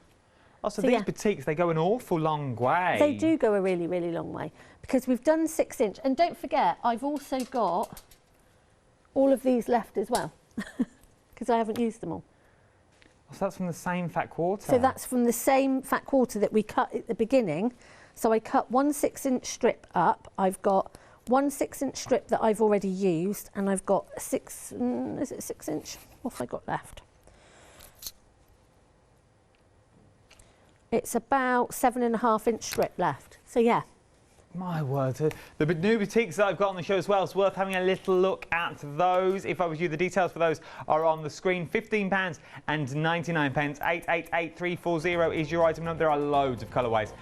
Oh, so these batiks, they go an awful long way. They do go a really, really long way because we've done 6 inch. And don't forget, I've also got all of these left as well because I haven't used them all. Oh, so that's from the same fat quarter? So that's from the same fat quarter that we cut at the beginning. So I cut 1 6-inch strip up. I've got 1 6-inch strip that I've already used, and I've got a 6 inch? What have I got left? It's about 7.5 inch strip left. So yeah. My word, the new batiks that I've got on the show as well, it's worth having a little look at those. If I was you, the details for those are on the screen. £15 and 99 pence. 888340 is your item number. There are loads of colourways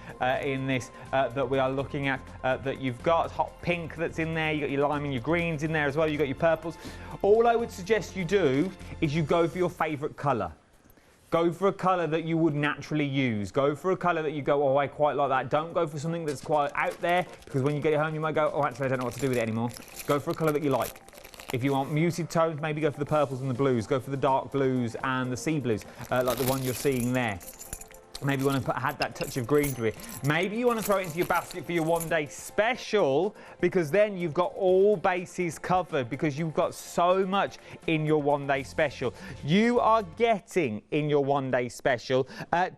in this that we are looking at. That you've got hot pink that's in there. You've got your lime and your greens in there as well. You've got your purples. All I would suggest you do is you go for your favourite colour. Go for a colour that you would naturally use. Go for a colour that you go, oh, I quite like that. Don't go for something that's quite out there, because when you get it home, you might go, oh, actually, I don't know what to do with it anymore. Go for a colour that you like. If you want muted tones, maybe go for the purples and the blues. Go for the dark blues and the sea blues, like the one you're seeing there. Maybe you want to add that touch of green to it. Maybe you want to throw it into your basket for your one-day special, because then you've got all bases covered, because you've got so much in your one-day special. You are getting in your one-day special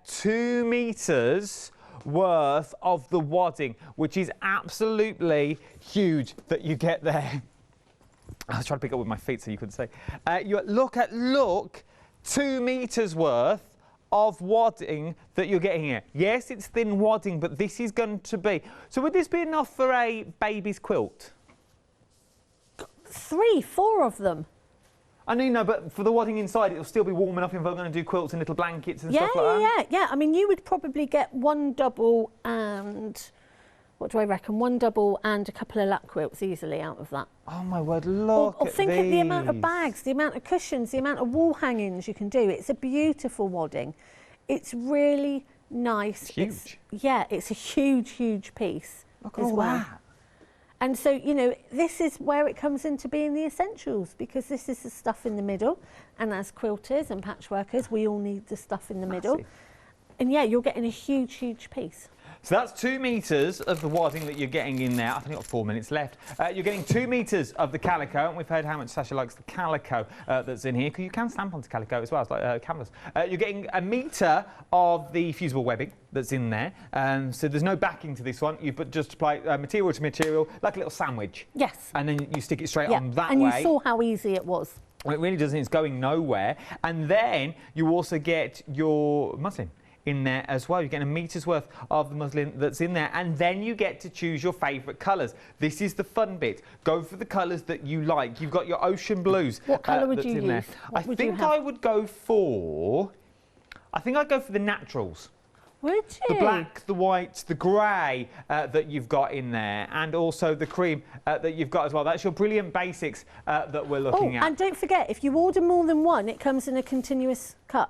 2 meters worth of the wadding, which is absolutely huge that you get there. I was trying to pick up with my feet so you couldn't see. Look, 2 meters worth of wadding that you're getting here. Yes, it's thin wadding, but this is going to be... So would this be enough for a baby's quilt? 3, 4 of them. I mean, no, but for the wadding inside, it'll still be warm enough if I'm going to do quilts and little blankets and stuff like that? Yeah. I mean, you would probably get 1 double and... What do I reckon? 1 double and a couple of lap quilts easily out of that. Oh my word, look or at think these. of the amount of bags, the amount of cushions, the amount of wall hangings you can do. It's a beautiful wadding. It's really nice. It's huge. It's a huge, huge piece. Look at all that. And so, you know, this is where it comes into being the essentials, because this is the stuff in the middle. And as quilters and patchworkers, we all need the stuff in the middle. And yeah, you're getting a huge, huge piece. So that's 2 meters of the wadding that you're getting in there. I've only got 4 minutes left. You're getting 2 meters of the calico, and we've heard how much Sasha likes the calico that's in here, because you can stamp onto calico as well, it's like canvas. You're getting 1 meter of the fusible webbing that's in there. So there's no backing to this one. You just apply material to material, like a little sandwich. Yes. And then you stick it straight on that way. And you saw how easy it was. Well, it really doesn't. It's going nowhere. And then you also get your muslin in there as well. You're getting 1 meter's worth of the muslin that's in there, and then you get to choose your favourite colours. This is the fun bit. Go for the colours that you like. You've got your ocean blues. What colour would you use? I think I would go for... I think I'd go for the naturals. Would you? The black, the white, the grey that you've got in there, and also the cream that you've got as well. That's your brilliant basics that we're looking at. And don't forget, if you order more than one, it comes in a continuous cut.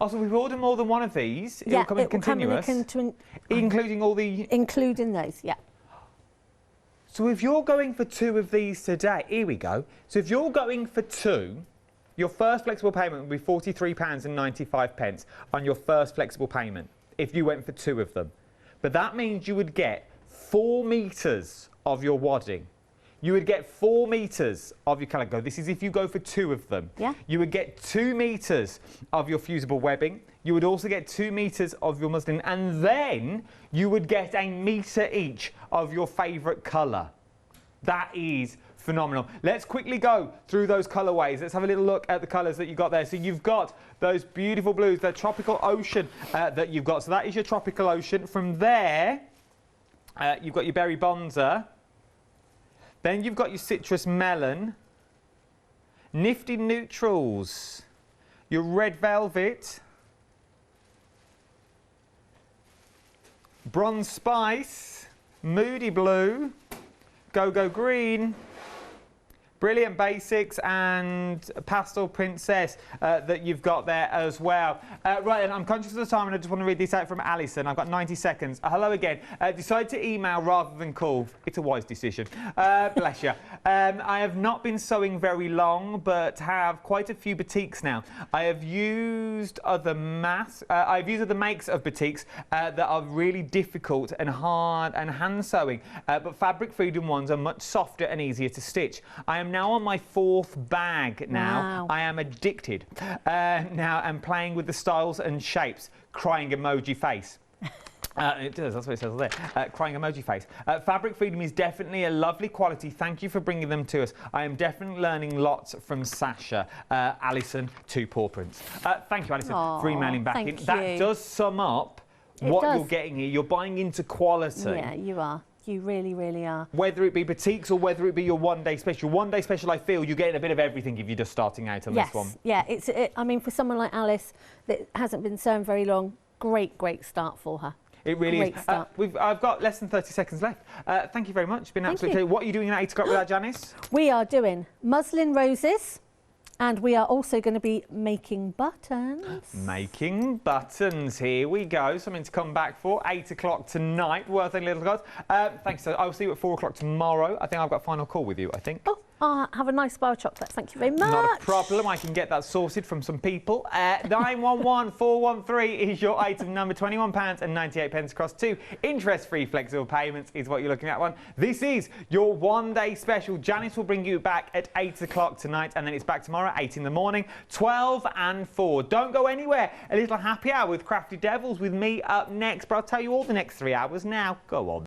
Oh, so we've ordered more than one of these. It will come in continuous, including all the... Including those, yeah. So if you're going for 2 of these today, here we go. So if you're going for 2, your first flexible payment will be £43.95 on your first flexible payment if you went for 2 of them. But that means you would get 4 metres of your wadding. You would get 4 metres of your calico. This is if you go for 2 of them. Yeah. You would get 2 metres of your fusible webbing. You would also get 2 metres of your muslin. And then you would get a metre each of your favourite colour. That is phenomenal. Let's quickly go through those colourways. Let's have a little look at the colours that you've got there. So you've got those beautiful blues, the tropical ocean that you've got. So that is your tropical ocean. From there, you've got your berry bonza. Then you've got your citrus melon, nifty neutrals, your red velvet, bronze spice, moody blue, go-go green, brilliant basics, and pastel princess that you've got there as well. Right, and I'm conscious of the time, and I just want to read this out from Alison. I've got 90 seconds. Hello again. Decide to email rather than call. It's a wise decision. Bless you. I have not been sewing very long, but have quite a few batiks now. I have used other makes of batiks that are really difficult and hard and hand sewing, but Fabric Freedom ones are much softer and easier to stitch. I am now on my 4th bag now. Wow. I am addicted now and playing with the styles and shapes. Crying emoji face. It does, that's what it says there. Crying emoji face. Fabric Freedom is definitely a lovely quality. Thank you for bringing them to us. I am definitely learning lots from Sasha. Alison, 2 paw prints. Thank you, Alison, for emailing back in. That does sum up what you're getting here. You're buying into quality. Yeah, you are. You really, really are. Whether it be batiks or whether it be your one-day special. One-day special, I feel, you're getting a bit of everything if you're just starting out on this one. Yeah, I mean, for someone like Alice that hasn't been sewing very long, great start for her. It really Great is. Start. I've got less than 30 seconds left. Thank you very much. It's been absolutely. What are you doing at 8 o'clock with that, Janice? We are doing muslin roses. And we are also going to be making buttons. Making buttons. Here we go. Something to come back for. 8 o'clock tonight. Worth a little guys. Thanks. So I'll see you at 4 o'clock tomorrow. I think I've got a final call with you, I think. Oh, have a nice bar of chocolate. Thank you very much. Not a problem. I can get that sorted from some people. 911413 is your item number. £21.98 across 2 interest-free flexible payments is what you're looking at. This is your one-day special. Janice will bring you back at 8 o'clock tonight, and then it's back tomorrow at 8 in the morning, 12 and 4. Don't go anywhere. A little happy hour with Crafty Devils with me up next, but I'll tell you all the next 3 hours now. Go on.